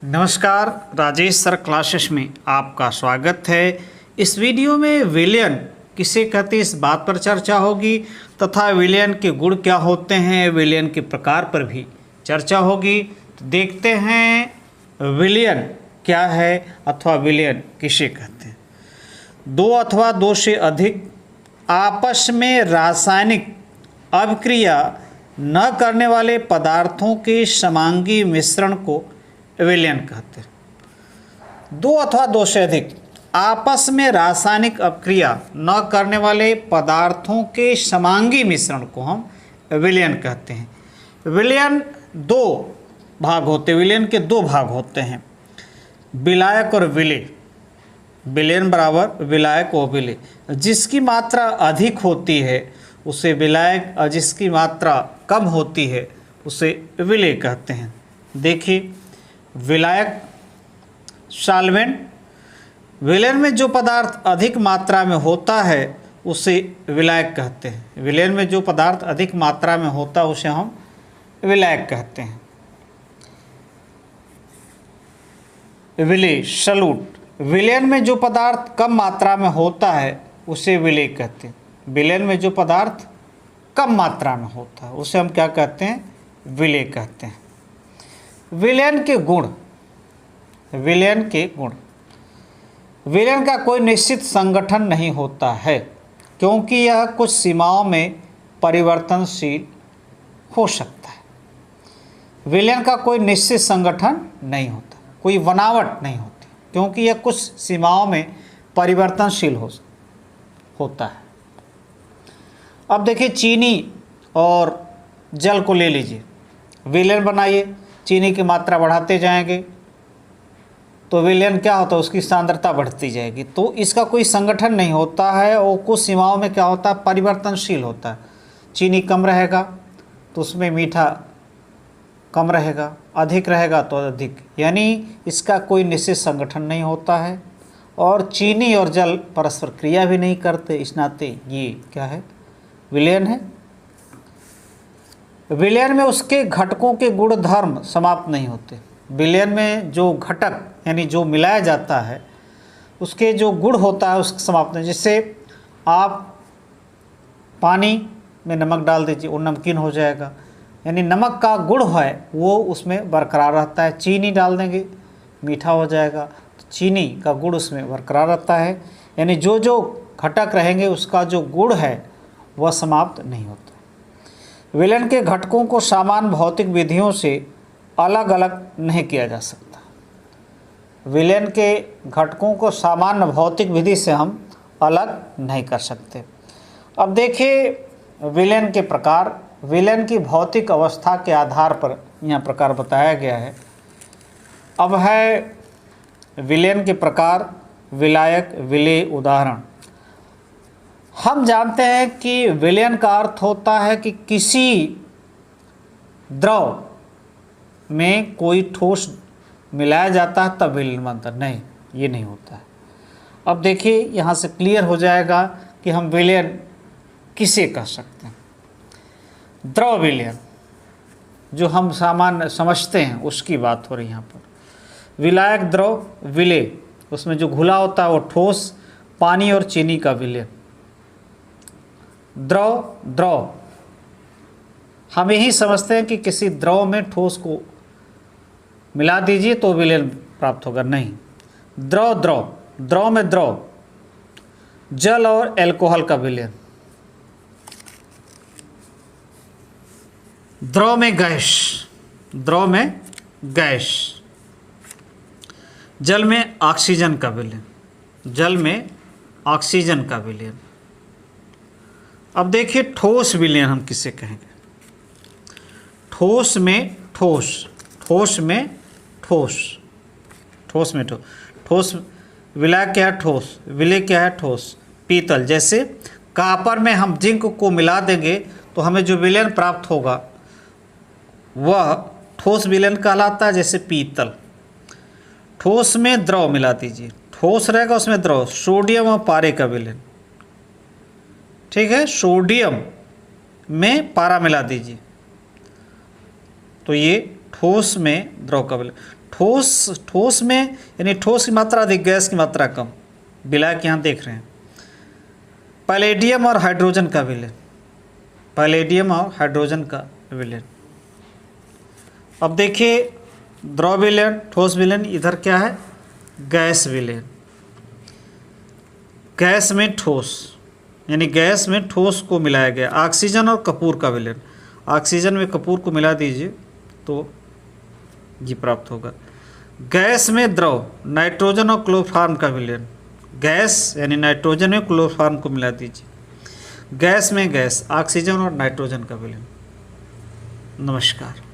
नमस्कार, Rajesh sir classes में आपका स्वागत है। इस वीडियो में विलयन किसे कहते हैं इस बात पर चर्चा होगी तथा विलयन के गुण क्या होते हैं, विलयन के प्रकार पर भी चर्चा होगी। तो देखते हैं विलयन क्या है अथवा विलयन किसे कहते हैं। दो अथवा दो से अधिक आपस में रासायनिक अभिक्रिया न करने वाले पदार्थों के समांगी मिश्रण को विलयन कहते हैं। दो अथवा दो से अधिक आपस में रासायनिक अभिक्रिया न करने वाले पदार्थों के समांगी मिश्रण को हम विलयन कहते हैं। विलयन दो भाग होते हैं, विलयन के दो भाग होते हैं, विलायक और विलेय। विलयन बराबर विलायक और विलेय। जिसकी मात्रा अधिक होती है उसे विलायक और जिसकी मात्रा कम होती है उसे विलेय कहते हैं। देखिए, विलायक सॉल्वेंट, विलयन में जो पदार्थ अधिक मात्रा में होता है उसे विलायक कहते हैं। विलयन में जो पदार्थ अधिक मात्रा में होता है उसे हम विलायक कहते हैं। विलेय सॉल्यूट, विलयन में जो पदार्थ कम मात्रा में होता है उसे विलेय कहते हैं। विलयन में जो पदार्थ कम मात्रा में होता है उसे हम क्या कहते हैं, विलेय कहते हैं। विलयन के गुण, विलयन के गुण, विलयन का कोई निश्चित संगठन नहीं होता है क्योंकि यह कुछ सीमाओं में परिवर्तनशील हो सकता है। विलयन का कोई निश्चित संगठन नहीं होता, कोई बनावट नहीं होती क्योंकि यह कुछ सीमाओं में परिवर्तनशील होता है। अब देखिए, चीनी और जल को ले लीजिए, विलयन बनाइए, चीनी की मात्रा बढ़ाते जाएंगे तो विलयन क्या होता है, उसकी सांद्रता बढ़ती जाएगी। तो इसका कोई संगठन नहीं होता है और कुछ सीमाओं में क्या होता है, परिवर्तनशील होता है। चीनी कम रहेगा तो उसमें मीठा कम रहेगा, अधिक रहेगा तो अधिक, यानी इसका कोई निश्चित संगठन नहीं होता है। और चीनी और जल परस्पर क्रिया भी नहीं करते, इस नाते ये क्या है, विलयन है। विलयन में उसके घटकों के गुण धर्म समाप्त नहीं होते। विलयन में जो घटक यानी जो मिलाया जाता है उसके जो गुण होता है उसका समाप्त नहीं। जिससे आप पानी में नमक डाल दीजिए, वो नमकीन हो जाएगा, यानी नमक का गुण है वो उसमें बरकरार रहता है। चीनी डाल देंगे मीठा हो जाएगा, तो चीनी का गुण उसमें बरकरार रहता है, यानी जो जो घटक रहेंगे उसका जो गुण है वह समाप्त नहीं होता। विलयन के घटकों को समान भौतिक विधियों से अलग अलग नहीं किया जा सकता। विलयन के घटकों को सामान्य भौतिक विधि से हम अलग नहीं कर सकते। अब देखिए, विलयन के प्रकार, विलयन की भौतिक अवस्था के आधार पर यहाँ प्रकार बताया गया है। अब है विलयन के प्रकार, विलायक, विलेय। उदाहरण, हम जानते हैं कि विलयन का अर्थ होता है कि किसी द्रव में कोई ठोस मिलाया जाता है तब विलयन बनता है। नहीं, ये नहीं होता है। अब देखिए, यहाँ से क्लियर हो जाएगा कि हम विलयन किसे कह सकते हैं। द्रव विलयन जो हम सामान्य समझते हैं उसकी बात हो रही है यहाँ पर। विलायक, द्रव, विलेय, उसमें जो घुला होता है वो ठोस, पानी और चीनी का विलयन। द्रव हम यही समझते हैं कि किसी द्रव में ठोस को मिला दीजिए तो विलयन प्राप्त होगा। नहीं, द्रव में द्रव, जल और एल्कोहल का विलयन। द्रव में गैस, जल में ऑक्सीजन का विलयन, अब देखिए, ठोस विलयन हम किसे कहेंगे। ठोस में ठोस, विलायक क्या है, ठोस, विलेय क्या है, ठोस। पीतल, जैसे कॉपर में हम जिंक को मिला देंगे तो हमें जो विलयन प्राप्त होगा वह ठोस विलयन कहलाता है। जैसे पीतल। ठोस में द्रव मिला दीजिए, ठोस रहेगा उसमें द्रव, सोडियम और पारे का विलयन। ठीक है, सोडियम में पारा मिला दीजिए तो ये ठोस में द्रव का विलयन। ठोस में यानी ठोस की मात्रा अधिक, गैस की मात्रा कम। विलायक यहाँ देख रहे हैं। पैलेडियम और हाइड्रोजन का विलयन, पैलेडियम और हाइड्रोजन का विलयन। अब देखिए द्रव विलयन, ठोस विलयन, इधर क्या है गैस विलयन। गैस में ठोस यानी गैस में ठोस को मिलाया गया। ऑक्सीजन और कपूर का विलयन, ऑक्सीजन में कपूर को मिला दीजिए तो ये प्राप्त होगा। गैस में द्रव, नाइट्रोजन और क्लोरोफॉर्म का विलयन। गैस यानी नाइट्रोजन में क्लोरोफॉर्म को मिला दीजिए। गैस में गैस, ऑक्सीजन और नाइट्रोजन का विलयन। नमस्कार।